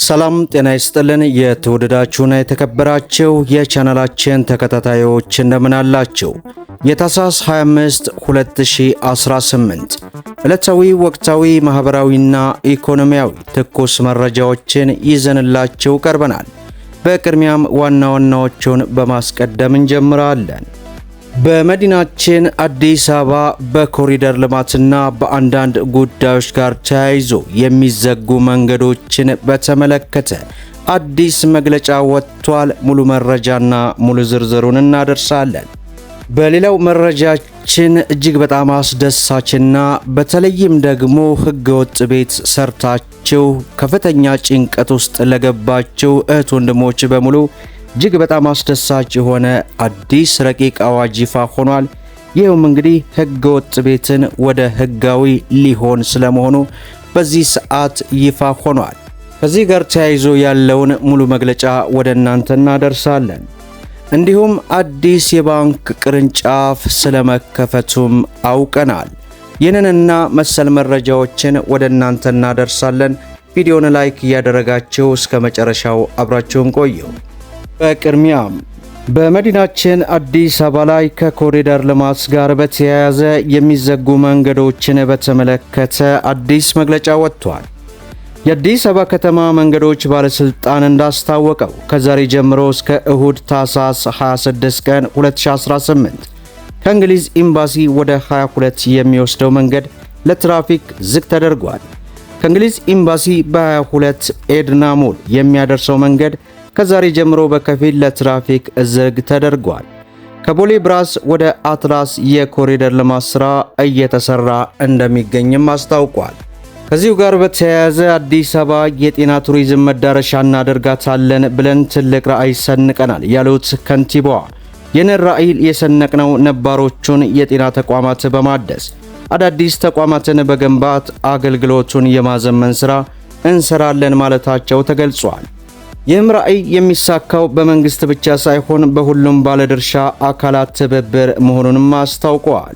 ሰላም ጤና ይስጥልን። የተወደዳችሁና የተከበራችሁ የቻናላችን ተከታታዮች እንደምን አላችሁ? የታህሳስ 25 2018 ዕለታዊ ወቅታዊ ማህበራዊና ኢኮኖሚያዊ ትኩስ መረጃዎችን ይዘንላችሁ ቀርበናል። በቅድሚያም ዋና ዋናዎቹን በማስቀደም እንጀምራለን። በመዲናችን አዲስ አበባ በኮሪደር ልማትና በአንዳንድ ጉዳዮች ጋር ተያይዞ የሚዘጉ መንገዶችን በተመለከተ አዲስ መግለጫ ወጥቷል። ሙሉ መረጃና ሙሉ ዝርዝሩን እናደርሳለን። በሌላው መረጃችን እጅግ በጣም አስደሳችና በተለይም ደግሞ ህገወጥ ቤት ሰርታችሁ ከፍተኛ ጭንቀት ውስጥ ለገባችሁ እህት ወንድሞች በሙሉ እጅግ በጣም አስደሳች የሆነ አዲስ ረቂቅ አዋጅ ይፋ ሆኗል። ይህም እንግዲህ ህገወጥ ቤትን ወደ ህጋዊ ሊሆን ስለመሆኑ በዚህ ሰዓት ይፋ ሆኗል። ከዚህ ጋር ተያይዞ ያለውን ሙሉ መግለጫ ወደ እናንተ እናደርሳለን። እንዲሁም አዲስ የባንክ ቅርንጫፍ ስለመከፈቱም አውቀናል። ይህንንና መሰል መረጃዎችን ወደ እናንተ እናደርሳለን። ቪዲዮውን ላይክ እያደረጋችሁ እስከ መጨረሻው አብራችሁን ቆዩ። በቅድሚያም በመዲናችን አዲስ አበባ ላይ ከኮሪደር ልማት ጋር በተያያዘ የሚዘጉ መንገዶችን በተመለከተ አዲስ መግለጫ ወጥቷል። የአዲስ አበባ ከተማ መንገዶች ባለስልጣን እንዳስታወቀው ከዛሬ ጀምሮ እስከ እሁድ ታህሳስ 26 ቀን 2018 ከእንግሊዝ ኤምባሲ ወደ 22 የሚወስደው መንገድ ለትራፊክ ዝግ ተደርጓል። ከእንግሊዝ ኤምባሲ በ22 ኤድና ሞል የሚያደርሰው መንገድ ከዛሬ ጀምሮ በከፊል ለትራፊክ ዝግ ተደርጓል። ከቦሌ ብራስ ወደ አትላስ የኮሪደር ልማት ሥራ እየተሰራ እንደሚገኝም አስታውቋል። ከዚሁ ጋር በተያያዘ አዲስ አበባ የጤና ቱሪዝም መዳረሻ እናደርጋታለን ብለን ትልቅ ራዕይ ሰንቀናል ያሉት ከንቲባዋ ይህንን ራዕይ የሰነቅነው ነባሮቹን የጤና ተቋማት በማደስ አዳዲስ ተቋማትን በገንባት አገልግሎቱን የማዘመን ሥራ እንሰራለን ማለታቸው ተገልጿል። ይህም ራዕይ የሚሳካው በመንግስት ብቻ ሳይሆን በሁሉም ባለድርሻ አካላት ትብብር መሆኑንም አስታውቀዋል።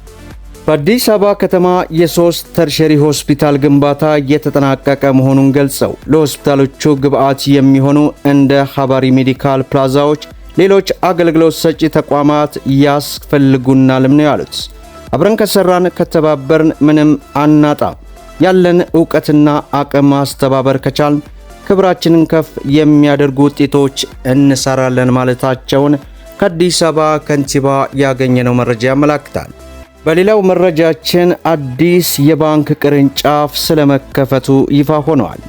በአዲስ አበባ ከተማ የ3 ተርሸሪ ሆስፒታል ግንባታ እየተጠናቀቀ መሆኑን ገልጸው ለሆስፒታሎቹ ግብዓት የሚሆኑ እንደ ሀባሪ ሜዲካል ፕላዛዎች፣ ሌሎች አገልግሎት ሰጪ ተቋማት ያስፈልጉናልም ነው ያሉት። አብረን ከሰራን ከተባበርን ምንም አናጣም። ያለን ዕውቀትና አቅም ማስተባበር ከቻልን ክብራችንን ከፍ የሚያደርጉ ውጤቶች እንሰራለን ማለታቸውን ከአዲስ አበባ ከንቲባ ያገኘነው መረጃ ያመለክታል። በሌላው መረጃችን አዲስ የባንክ ቅርንጫፍ ስለመከፈቱ ይፋ ሆኗል።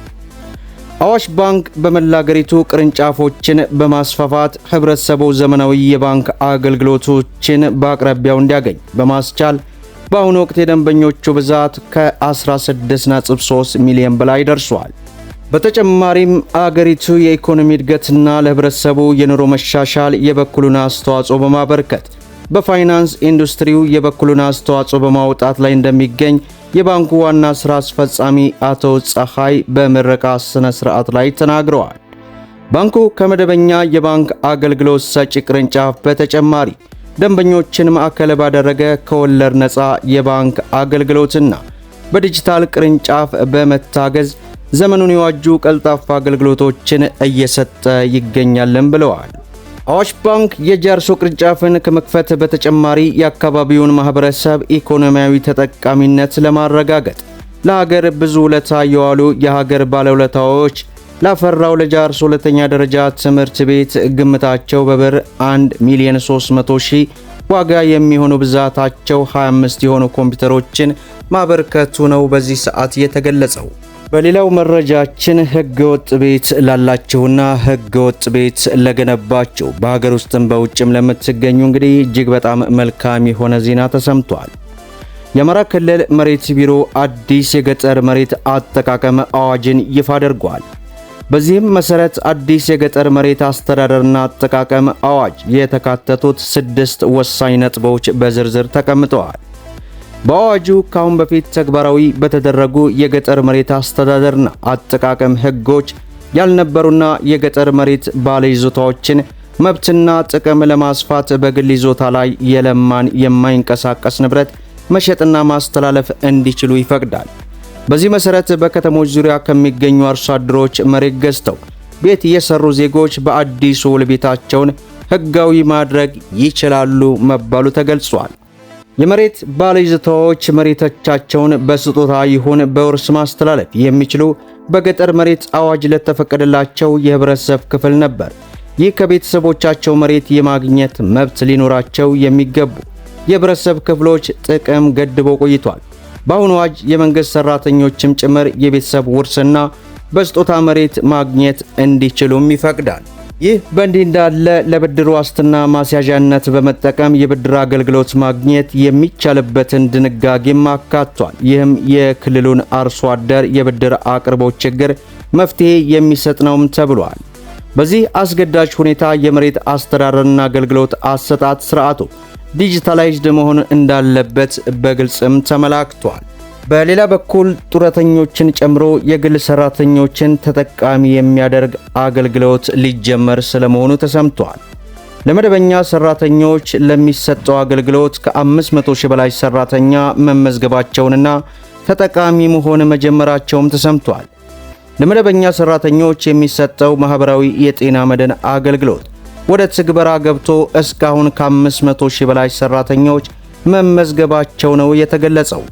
አዋሽ ባንክ በመላ አገሪቱ ቅርንጫፎችን በማስፋፋት ህብረተሰቡ ዘመናዊ የባንክ አገልግሎቶችን በአቅራቢያው እንዲያገኝ በማስቻል በአሁኑ ወቅት የደንበኞቹ ብዛት ከ16.3 ሚሊዮን በላይ ደርሷል። በተጨማሪም አገሪቱ የኢኮኖሚ እድገትና ለህብረተሰቡ የኑሮ መሻሻል የበኩሉን አስተዋጽኦ በማበርከት በፋይናንስ ኢንዱስትሪው የበኩሉን አስተዋጽኦ በማውጣት ላይ እንደሚገኝ የባንኩ ዋና ሥራ አስፈጻሚ አቶ ፀሐይ በምረቃ ሥነ ሥርዓት ላይ ተናግረዋል። ባንኩ ከመደበኛ የባንክ አገልግሎት ሰጪ ቅርንጫፍ በተጨማሪ ደንበኞችን ማዕከል ባደረገ ከወለድ ነፃ የባንክ አገልግሎትና በዲጂታል ቅርንጫፍ በመታገዝ ዘመኑን የዋጁ ቀልጣፋ አገልግሎቶችን እየሰጠ ይገኛልን ብለዋል። አዋሽ ባንክ የጃርሶ ቅርንጫፍን ከመክፈት በተጨማሪ የአካባቢውን ማህበረሰብ ኢኮኖሚያዊ ተጠቃሚነት ለማረጋገጥ ለሀገር ብዙ ውለታ የዋሉ የሀገር ባለውለታዎች ላፈራው ለጃርሶ ሁለተኛ ደረጃ ትምህርት ቤት ግምታቸው በብር 1,300,000 ዋጋ የሚሆኑ ብዛታቸው 25 የሆኑ ኮምፒውተሮችን ማበርከቱ ነው በዚህ ሰዓት የተገለጸው። በሌላው መረጃችን ህገወጥ ቤት ላላችሁና ህገወጥ ቤት ለገነባችሁ በሀገር ውስጥም በውጭም ለምትገኙ እንግዲህ እጅግ በጣም መልካም የሆነ ዜና ተሰምቷል። የአማራ ክልል መሬት ቢሮ አዲስ የገጠር መሬት አጠቃቀም አዋጅን ይፋ አድርጓል። በዚህም መሰረት አዲስ የገጠር መሬት አስተዳደርና አጠቃቀም አዋጅ የተካተቱት 6 ወሳኝ ነጥቦች በዝርዝር ተቀምጠዋል። በአዋጁ ካሁን በፊት ተግባራዊ በተደረጉ የገጠር መሬት አስተዳደርና አጠቃቀም ህጎች ያልነበሩና የገጠር መሬት ባለይዞታዎችን መብትና ጥቅም ለማስፋት በግል ይዞታ ላይ የለማን የማይንቀሳቀስ ንብረት መሸጥና ማስተላለፍ እንዲችሉ ይፈቅዳል። በዚህ መሰረት በከተሞች ዙሪያ ከሚገኙ አርሶ አደሮች መሬት ገዝተው ቤት የሰሩ ዜጎች በአዲሱ ውል ቤታቸውን ህጋዊ ማድረግ ይችላሉ መባሉ ተገልጿል። የመሬት ባለይዞታዎች መሬቶቻቸውን በስጦታ ይሁን በውርስ ማስተላለፍ የሚችሉ በገጠር መሬት አዋጅ ለተፈቀደላቸው የህብረተሰብ ክፍል ነበር። ይህ ከቤተሰቦቻቸው መሬት የማግኘት መብት ሊኖራቸው የሚገቡ የህብረተሰብ ክፍሎች ጥቅም ገድቦ ቆይቷል። በአሁኑ አዋጅ የመንግስት ሰራተኞችም ጭምር የቤተሰብ ውርስና በስጦታ መሬት ማግኘት እንዲችሉም ይፈቅዳል። ይህ በእንዲህ እንዳለ ለብድር ዋስትና ማስያዣነት በመጠቀም የብድር አገልግሎት ማግኘት የሚቻልበትን ድንጋጌም አካቷል። ይህም የክልሉን አርሶ አደር የብድር አቅርቦት ችግር መፍትሄ የሚሰጥ ነውም ተብሏል። በዚህ አስገዳጅ ሁኔታ የመሬት አስተዳደርና አገልግሎት አሰጣጥ ስርዓቱ ዲጂታላይዝድ መሆን እንዳለበት በግልጽም ተመላክቷል። በሌላ በኩል ጡረተኞችን ጨምሮ የግል ሰራተኞችን ተጠቃሚ የሚያደርግ አገልግሎት ሊጀመር ስለመሆኑ ተሰምቷል። ለመደበኛ ሰራተኞች ለሚሰጠው አገልግሎት ከ500 ሺህ በላይ ሰራተኛ መመዝገባቸውንና ተጠቃሚ መሆን መጀመራቸውም ተሰምቷል። ለመደበኛ ሰራተኞች የሚሰጠው ማህበራዊ የጤና መድን አገልግሎት ወደ ትግበራ ገብቶ እስካሁን ከ500 ሺህ በላይ ሰራተኞች መመዝገባቸው ነው የተገለጸው።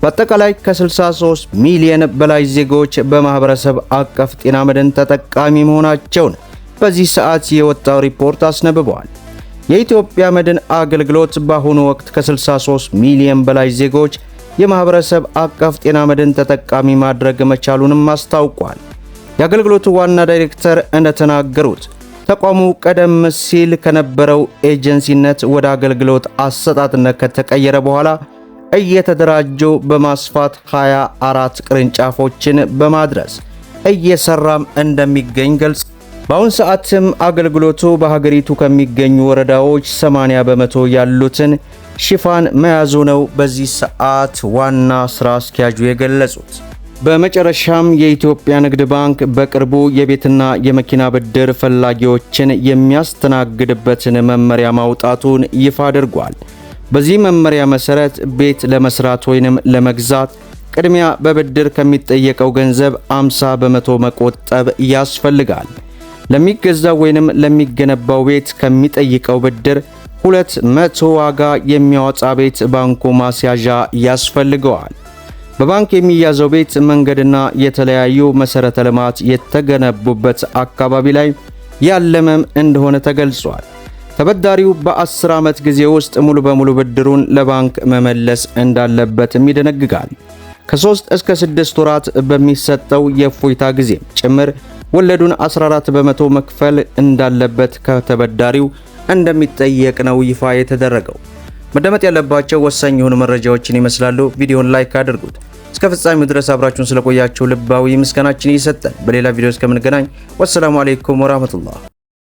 በአጠቃላይ ከ63 ሚሊዮን በላይ ዜጎች በማህበረሰብ አቀፍ ጤና መድን ተጠቃሚ መሆናቸውን በዚህ ሰዓት የወጣው ሪፖርት አስነብቧል። የኢትዮጵያ መድን አገልግሎት በአሁኑ ወቅት ከ63 ሚሊዮን በላይ ዜጎች የማህበረሰብ አቀፍ ጤና መድን ተጠቃሚ ማድረግ መቻሉንም አስታውቋል። የአገልግሎቱ ዋና ዳይሬክተር እንደተናገሩት ተቋሙ ቀደም ሲል ከነበረው ኤጀንሲነት ወደ አገልግሎት አሰጣጥነት ከተቀየረ በኋላ እየተደራጁ በማስፋት 24 ቅርንጫፎችን በማድረስ እየሰራም እንደሚገኝ ገልጸዋል። በአሁኑ ሰዓትም አገልግሎቱ በሀገሪቱ ከሚገኙ ወረዳዎች 80 በመቶ ያሉትን ሽፋን መያዙ ነው በዚህ ሰዓት ዋና ስራ አስኪያጁ የገለጹት። በመጨረሻም የኢትዮጵያ ንግድ ባንክ በቅርቡ የቤትና የመኪና ብድር ፈላጊዎችን የሚያስተናግድበትን መመሪያ ማውጣቱን ይፋ አድርጓል። በዚህ መመሪያ መሰረት ቤት ለመስራት ወይንም ለመግዛት ቅድሚያ በብድር ከሚጠየቀው ገንዘብ 50 በመቶ መቆጠብ ያስፈልጋል። ለሚገዛው ወይንም ለሚገነባው ቤት ከሚጠይቀው ብድር 200 ዋጋ የሚያወጣ ቤት ባንኩ ማስያዣ ያስፈልገዋል። በባንክ የሚያዘው ቤት መንገድና የተለያዩ መሰረተ ልማት የተገነቡበት አካባቢ ላይ ያለመም እንደሆነ ተገልጿል። ተበዳሪው በ10 ዓመት ጊዜ ውስጥ ሙሉ በሙሉ ብድሩን ለባንክ መመለስ እንዳለበትም ይደነግጋል። ከ3 እስከ 6 ወራት በሚሰጠው የእፎይታ ጊዜ ጭምር ወለዱን 14 በመቶ መክፈል እንዳለበት ከተበዳሪው እንደሚጠየቅ ነው ይፋ የተደረገው። መደመጥ ያለባቸው ወሳኝ የሆኑ መረጃዎችን ይመስላሉ። ቪዲዮን ላይክ አድርጉት። እስከ ፍጻሜው ድረስ አብራችሁን ስለቆያችሁ ልባዊ ምስጋናችን እየሰጠን በሌላ ቪዲዮ እስከምንገናኝ ወሰላሙ አለይኩም ወራህመቱላህ።